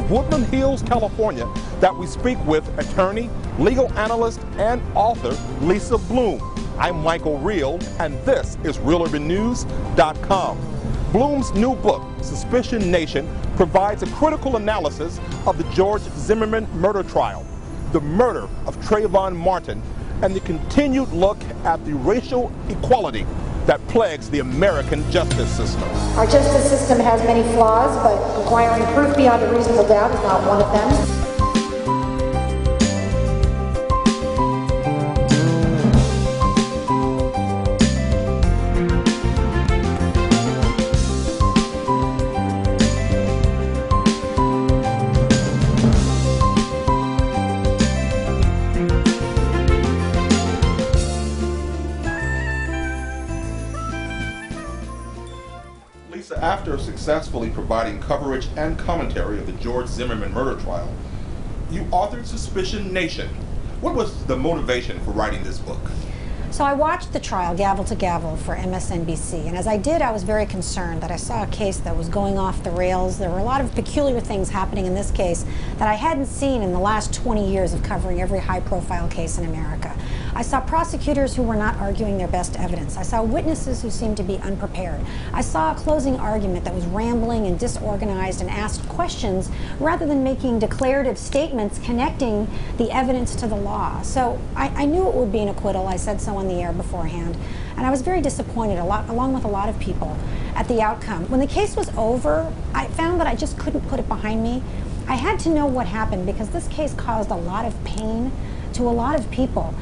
in Woodland Hills, California, that we speak with attorney, legal analyst, and author Lisa Bloom. I'm Michael Reel, and this is ReelUrbanNews.com. Bloom's new book, Suspicion Nation, provides a critical analysis of the George Zimmerman murder trial, the murder of Trayvon Martin, and the continued look at the racial equality that plagues the American justice system. Our justice system has many flaws, but requiring proof beyond a reasonable doubt is not one of them. After successfully providing coverage and commentary of the George Zimmerman murder trial, you authored Suspicion Nation. What was the motivation for writing this book? So I watched the trial gavel to gavel for MSNBC, and as I did, I was very concerned that I saw a case that was going off the rails. There were a lot of peculiar things happening in this case that I hadn't seen in the last 20 years of covering every high-profile case in America. I saw prosecutors who were not arguing their best evidence. I saw witnesses who seemed to be unprepared. I saw a closing argument that was rambling and disorganized and asked questions rather than making declarative statements connecting the evidence to the law. So I knew it would be an acquittal. I said so on the air beforehand. And I was very disappointed, along with a lot of people, at the outcome. When the case was over, I found that I just couldn't put it behind me. I had to know what happened because this case caused a lot of pain to a lot of people.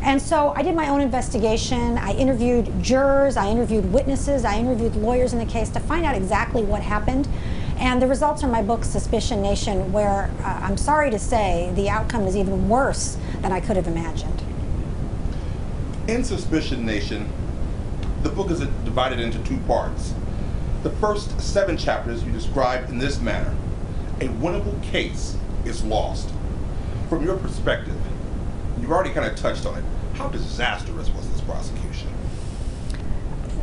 And so I did my own investigation. I interviewed jurors, I interviewed witnesses, I interviewed lawyers in the case to find out exactly what happened. And the results are my book, Suspicion Nation, where I'm sorry to say the outcome is even worse than I could have imagined. In Suspicion Nation, the book is divided into two parts. The first 7 chapters you describe in this manner: a winnable case is lost. From your perspective, you've already kind of touched on it. How disastrous was this prosecution?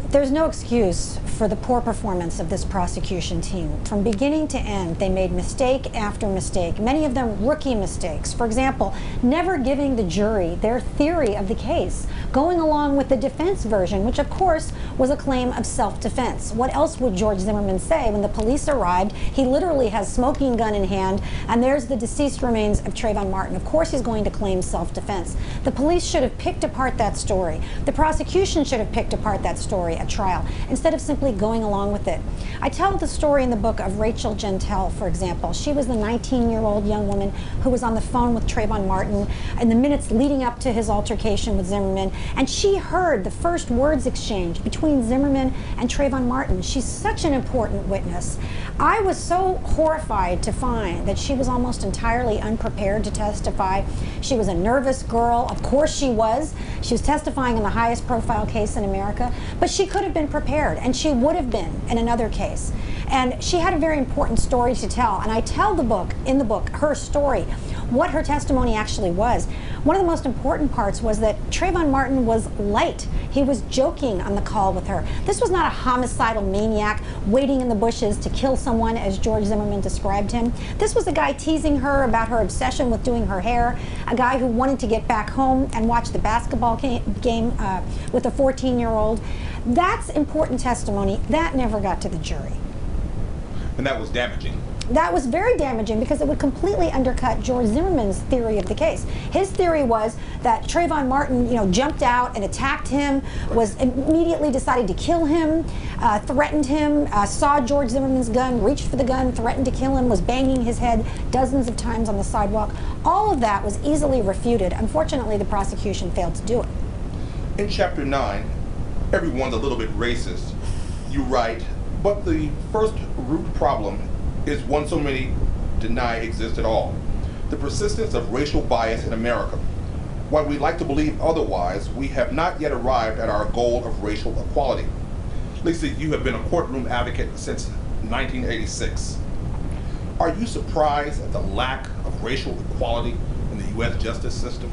There's no excuse for the poor performance of this prosecution team. From beginning to end, they made mistake after mistake, many of them rookie mistakes. For example, never giving the jury their theory of the case, going along with the defense version, which of course was a claim of self-defense. What else would George Zimmerman say when the police arrived? He literally has smoking gun in hand, and there's the deceased remains of Trayvon Martin. Of course he's going to claim self-defense. The police should have picked apart that story. The prosecution should have picked apart that story at trial, instead of simply going along with it. I tell the story in the book of Rachel Gentile, for example. She was the 19-year-old young woman who was on the phone with Trayvon Martin in the minutes leading up to his altercation with Zimmerman, and she heard the first words exchange between Zimmerman and Trayvon Martin. She's such an important witness. I was so horrified to find that she was almost entirely unprepared to testify. She was a nervous girl. Of course she was. She was testifying in the highest profile case in America, but she could have been prepared, and she would have been in another case. And she had a very important story to tell, and I tell in the book, her story, what her testimony actually was. One of the most important parts was that Trayvon Martin was light. He was joking on the call with her. This was not a homicidal maniac waiting in the bushes to kill someone, as George Zimmerman described him. This was a guy teasing her about her obsession with doing her hair, a guy who wanted to get back home and watch the basketball game with a 14-year-old. That's important testimony. That never got to the jury. And that was damaging. That was very damaging because it would completely undercut George Zimmerman's theory of the case. His theory was that Trayvon Martin, jumped out and attacked him, was immediately decided to kill him, threatened him, saw George Zimmerman's gun, reached for the gun, threatened to kill him, was banging his head dozens of times on the sidewalk. All of that was easily refuted. Unfortunately, the prosecution failed to do it. In Chapter 9, everyone's a little bit racist, you write, but the first root problem is one so many deny exists at all: the persistence of racial bias in America. While we like to believe otherwise, we have not yet arrived at our goal of racial equality. Lisa, you have been a courtroom advocate since 1986. Are you surprised at the lack of racial equality in the U.S. justice system?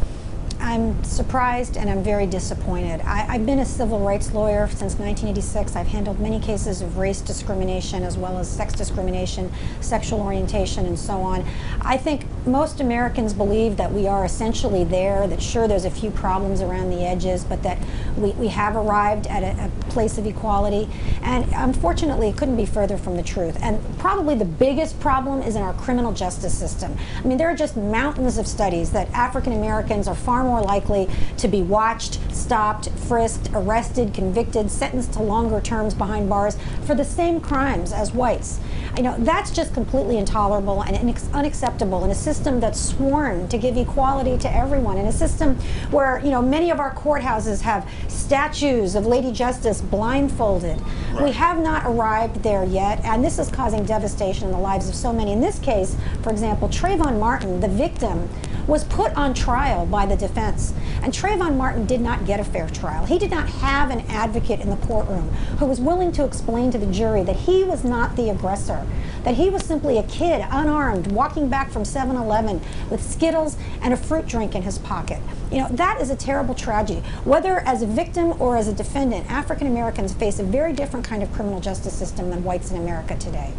I'm surprised and I'm very disappointed. I've been a civil rights lawyer since 1986. I've handled many cases of race discrimination as well as sex discrimination, sexual orientation, and so on. I think most Americans believe that we are essentially there, that sure there's a few problems around the edges, but that we have arrived at a place of equality. And unfortunately, it couldn't be further from the truth. And probably the biggest problem is in our criminal justice system. I mean, there are just mountains of studies that African Americans are far more likely to be watched, stopped, frisked, arrested, convicted, sentenced to longer terms behind bars for the same crimes as whites. You know, that's just completely intolerable and unacceptable in a system that's sworn to give equality to everyone, in a system where, you know, many of our courthouses have statues of Lady Justice blindfolded. Right. We have not arrived there yet, and this is causing devastation in the lives of so many. In this case, for example, Trayvon Martin, the victim, was put on trial by the defense. And Trayvon Martin did not get a fair trial. He did not have an advocate in the courtroom who was willing to explain to the jury that he was not the aggressor, that he was simply a kid, unarmed, walking back from 7-Eleven with Skittles and a fruit drink in his pocket. You know, that is a terrible tragedy. Whether as a victim or as a defendant, African Americans face a very different kind of criminal justice system than whites in America today.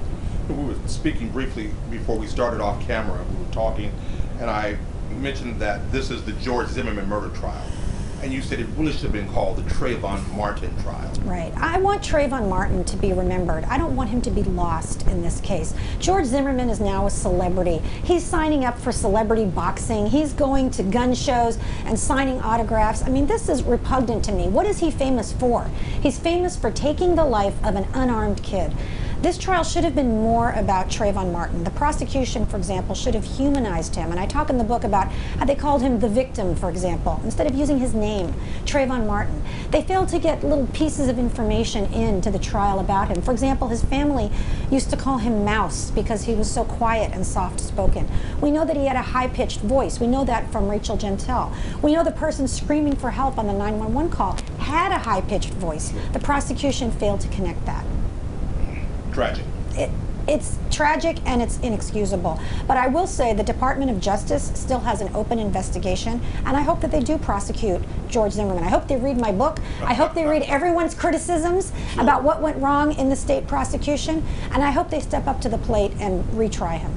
We were speaking briefly before we started off camera. We were talking, and I mentioned that this is the George Zimmerman murder trial, and you said it really should have been called the Trayvon Martin trial. Right. I want Trayvon Martin to be remembered. I don't want him to be lost in this case. George Zimmerman is now a celebrity. He's signing up for celebrity boxing. He's going to gun shows and signing autographs. I mean, this is repugnant to me. What is he famous for? He's famous for taking the life of an unarmed kid. This trial should have been more about Trayvon Martin. The prosecution, for example, should have humanized him. And I talk in the book about how they called him the victim, for example, instead of using his name, Trayvon Martin. They failed to get little pieces of information into the trial about him. For example, his family used to call him Mouse because he was so quiet and soft-spoken. We know that he had a high-pitched voice. We know that from Rachel Gentile. We know the person screaming for help on the 911 call had a high-pitched voice. The prosecution failed to connect that. Tragic. It's tragic and it's inexcusable. But I will say the Department of Justice still has an open investigation, and I hope that they do prosecute George Zimmerman. I hope they read my book. I hope they read everyone's criticisms about what went wrong in the state prosecution, and I hope they step up to the plate and retry him.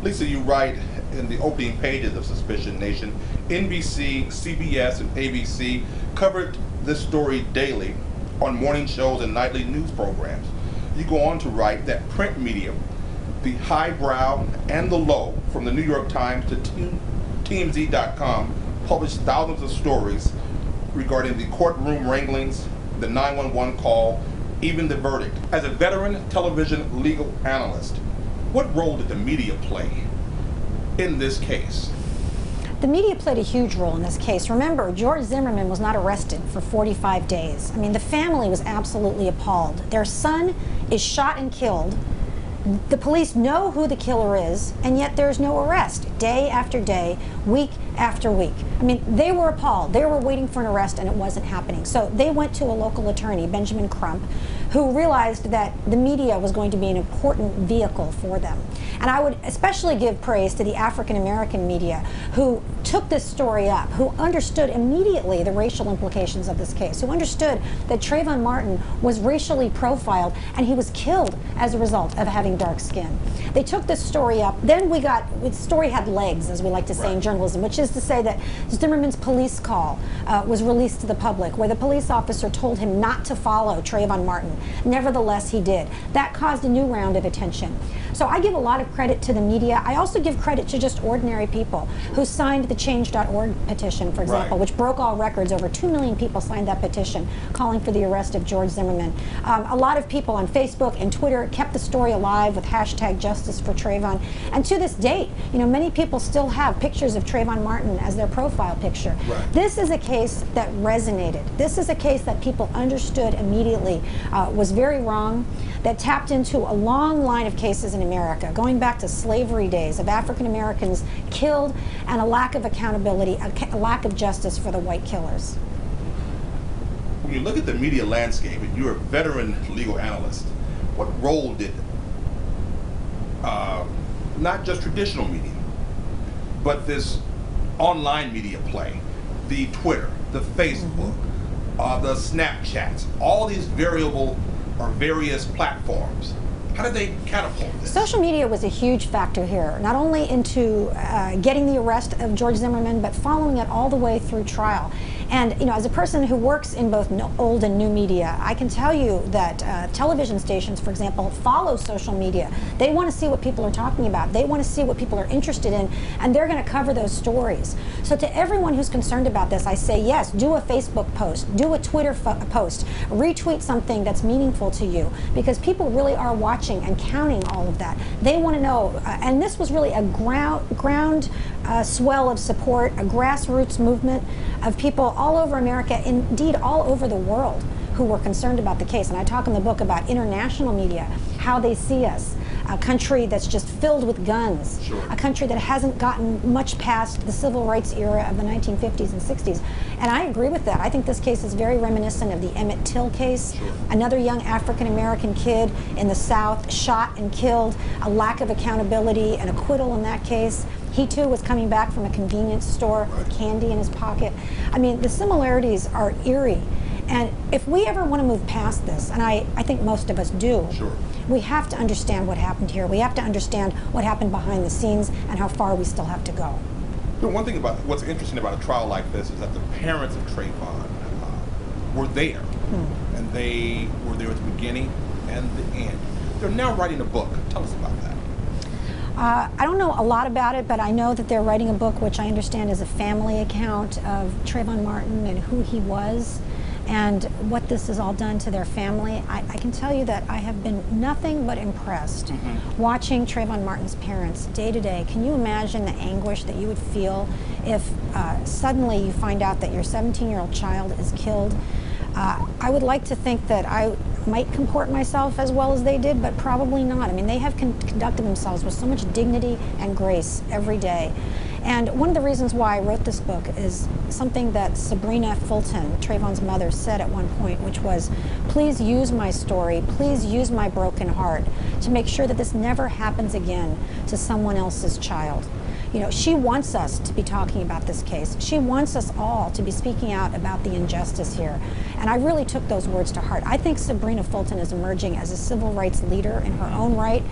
Lisa, you write in the opening pages of Suspicion Nation, NBC, CBS, and ABC covered this story daily on morning shows and nightly news programs. You go on to write that print media, the highbrow and the low, from the New York Times to TMZ.com, published thousands of stories regarding the courtroom wranglings, the 911 call, even the verdict. As a veteran television legal analyst, what role did the media play in this case? The media played a huge role in this case. Remember, George Zimmerman was not arrested for 45 days. I mean, the family was absolutely appalled. Their son is shot and killed. The police know who the killer is, and yet there's no arrest. Day after day, week after week. I mean, they were appalled. They were waiting for an arrest, and it wasn't happening. So they went to a local attorney, Benjamin Crump, who realized that the media was going to be an important vehicle for them. And I would especially give praise to the African American media who took this story up, who understood immediately the racial implications of this case, who understood that Trayvon Martin was racially profiled and he was killed as a result of having dark skin. They took this story up. Then the story had legs, as we like to say in journalism, which is to say that Zimmerman's police call was released to the public, where the police officer told him not to follow Trayvon Martin. Nevertheless, he did. That caused a new round of attention. So I give a lot of credit to the media. I also give credit to just ordinary people who signed the Change.org petition, for example, which broke all records. Over 2 million people signed that petition calling for the arrest of George Zimmerman. A lot of people on Facebook and Twitter kept the story alive with hashtag Justice for Trayvon. And to this date, you know, many people still have pictures of Trayvon Martin as their profile picture. This is a case that resonated. This is a case that people understood immediately was very wrong, that tapped into a long line of cases in America, going back to slavery days, of African Americans killed, and a lack of accountability, a lack of justice for the white killers. When you look at the media landscape, and you're a veteran legal analyst, what role did not just traditional media, but this online media play the Twitter, the Facebook, the Snapchats, all these various platforms? How did they catapult this? Social media was a huge factor here, not only into getting the arrest of George Zimmerman, but following it all the way through trial. And as a person who works in both old and new media, I can tell you that television stations, for example, follow social media. They want to see what people are talking about. They want to see what people are interested in, and they're going to cover those stories. So to everyone who's concerned about this, I say, yes, do a Facebook post, do a Twitter post, retweet something that's meaningful to you, because people really are watching and counting all of that. They want to know, and this was really a ground swell of support, a grassroots movement of people all over America, indeed all over the world, who were concerned about the case. And I talk in the book about international media, how they see us, a country that's just filled with guns, a country that hasn't gotten much past the civil rights era of the 1950s and 60s. And I agree with that. I think this case is very reminiscent of the Emmett Till case. Another young African-American kid in the South shot and killed, a lack of accountability, an acquittal in that case. He too was coming back from a convenience store with candy in his pocket. I mean, the similarities are eerie. And if we ever want to move past this, and I think most of us do, we have to understand what happened here. We have to understand what happened behind the scenes and how far we still have to go. One thing about what's interesting about a trial like this is that the parents of Trayvon were there. And they were there at the beginning and the end. They're now writing a book. Tell us about that. I don't know a lot about it, but I know that they're writing a book which I understand is a family account of Trayvon Martin and who he was and what this has all done to their family. I can tell you that I have been nothing but impressed watching Trayvon Martin's parents day to day. Can you imagine the anguish that you would feel if suddenly you find out that your 17-year-old child is killed? I would like to think that I might comport myself as well as they did, but probably not. I mean, they have conducted themselves with so much dignity and grace every day. And one of the reasons why I wrote this book is something that Sabrina Fulton, Trayvon's mother, said at one point, which was, please use my story, please use my broken heart to make sure that this never happens again to someone else's child. She wants us to be talking about this case. She wants us all to be speaking out about the injustice here. And I really took those words to heart. I think Sabrina Fulton is emerging as a civil rights leader in her own right.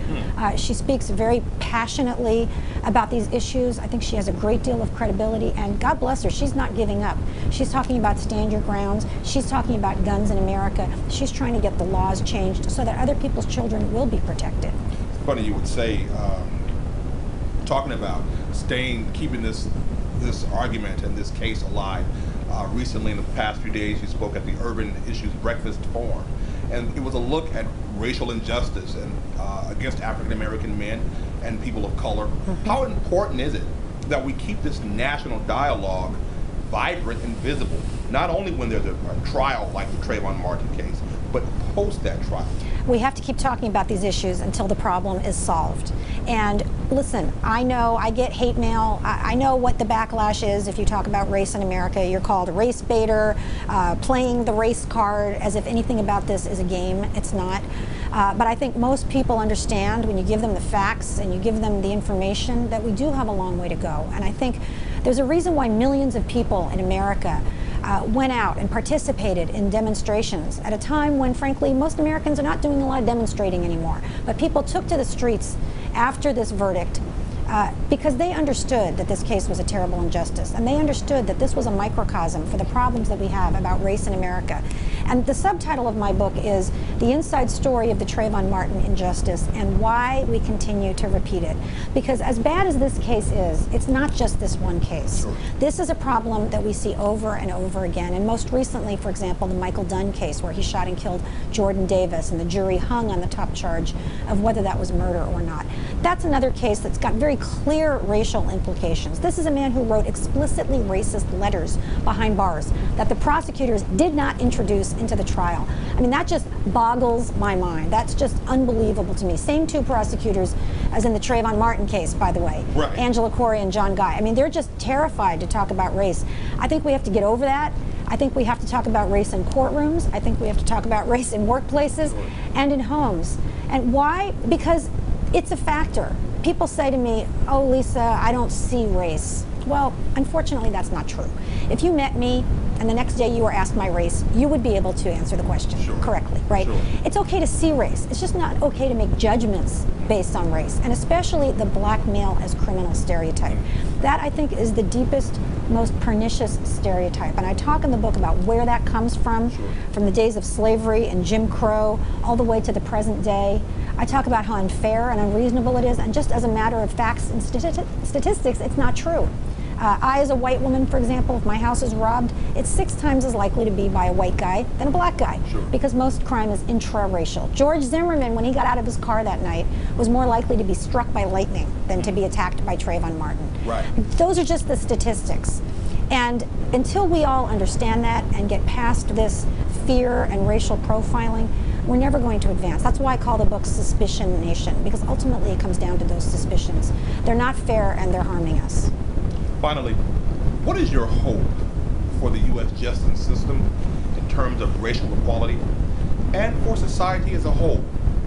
She speaks very passionately about these issues. I think she has a great deal of credibility, and God bless her, she's not giving up. She's talking about stand your grounds. She's talking about guns in America. She's trying to get the laws changed so that other people's children will be protected. It's funny you would say, talking about keeping this argument and this case alive. Recently, in the past few days, you spoke at the Urban Issues Breakfast Forum, and it was a look at racial injustice and against African American men and people of color. How important is it that we keep this national dialogue vibrant and visible, not only when there's a trial like the Trayvon Martin case, but post that trial? We have to keep talking about these issues until the problem is solved. And listen, I know I get hate mail. I know what the backlash is if you talk about race in America. You're called a race baiter, playing the race card as if anything about this is a game. It's not. But I think most people understand when you give them the facts and you give them the information that we do have a long way to go. And I think there's a reason why millions of people in America went out and participated in demonstrations at a time when, frankly, most Americans are not doing a lot of demonstrating anymore. But people took to the streets after this verdict because they understood that this case was a terrible injustice, and they understood that this was a microcosm for the problems that we have about race in America. And the subtitle of my book is The Inside Story of the Trayvon Martin Injustice and Why We Continue to Repeat It. Because as bad as this case is, it's not just this one case. This is a problem that we see over and over again. And most recently, for example, the Michael Dunn case, where he shot and killed Jordan Davis, and the jury hung on the top charge of whether that was murder or not. That's another case that's got very clear racial implications. This is a man who wrote explicitly racist letters behind bars that the prosecutors did not introduce into the trial. I mean, that just boggles my mind. That's just unbelievable to me. Same two prosecutors as in the Trayvon Martin case, by the way. Angela Corey and John Guy. I mean, they're just terrified to talk about race. I think we have to get over that. I think we have to talk about race in courtrooms. I think we have to talk about race in workplaces and in homes. And why? Because it's a factor. People say to me, oh, Lisa, I don't see race. racist? Well, unfortunately, that's not true. If you met me and the next day you were asked my race, you would be able to answer the question correctly, right? Sure. It's okay to see race. It's just not okay to make judgments based on race, and especially the black male as criminal stereotype. That, I think, is the deepest, most pernicious stereotype. And I talk in the book about where that comes from the days of slavery and Jim Crow, all the way to the present day. I talk about how unfair and unreasonable it is, and just as a matter of facts and statistics, it's not true. I, as a white woman, for example, if my house is robbed, it's 6 times as likely to be by a white guy than a black guy, because most crime is intra-racial. George Zimmerman, when he got out of his car that night, was more likely to be struck by lightning than to be attacked by Trayvon Martin. Right. Those are just the statistics. And until we all understand that and get past this fear and racial profiling, we're never going to advance. That's why I call the book Suspicion Nation, because ultimately it comes down to those suspicions. They're not fair and they're harming us. Finally, what is your hope for the U.S. justice system in terms of racial equality and for society as a whole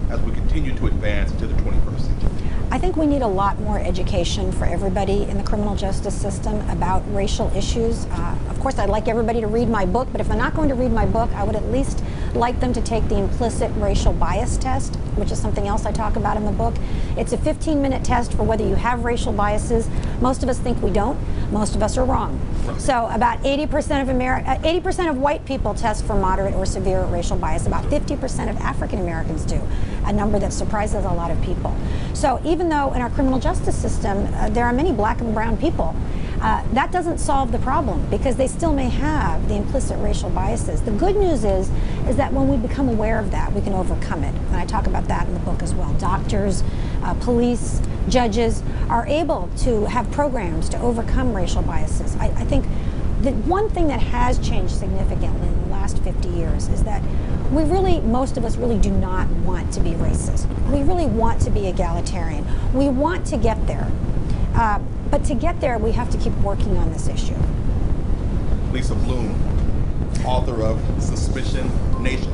as we continue to advance into the 21st century? I think we need a lot more education for everybody in the criminal justice system about racial issues. Of course, I'd like everybody to read my book, but if they're not going to read my book, I would at least like them to take the implicit racial bias test, which is something else I talk about in the book. It's a 15-minute test for whether you have racial biases. Most of us think we don't. Most of us are wrong. So about 80% of white people test for moderate or severe racial bias. About 50% of African Americans do, a number that surprises a lot of people. So even though in our criminal justice system there are many black and brown people, that doesn't solve the problem, because they still may have the implicit racial biases. The good news is that when we become aware of that, we can overcome it. And I talk about that in the book as well. Doctors, police, judges are able to have programs to overcome racial biases. I think the one thing that has changed significantly in the last 50 years is that most of us really do not want to be racist. We really want to be egalitarian. We want to get there. But to get there, we have to keep working on this issue. Lisa Bloom, author of Suspicion Nation.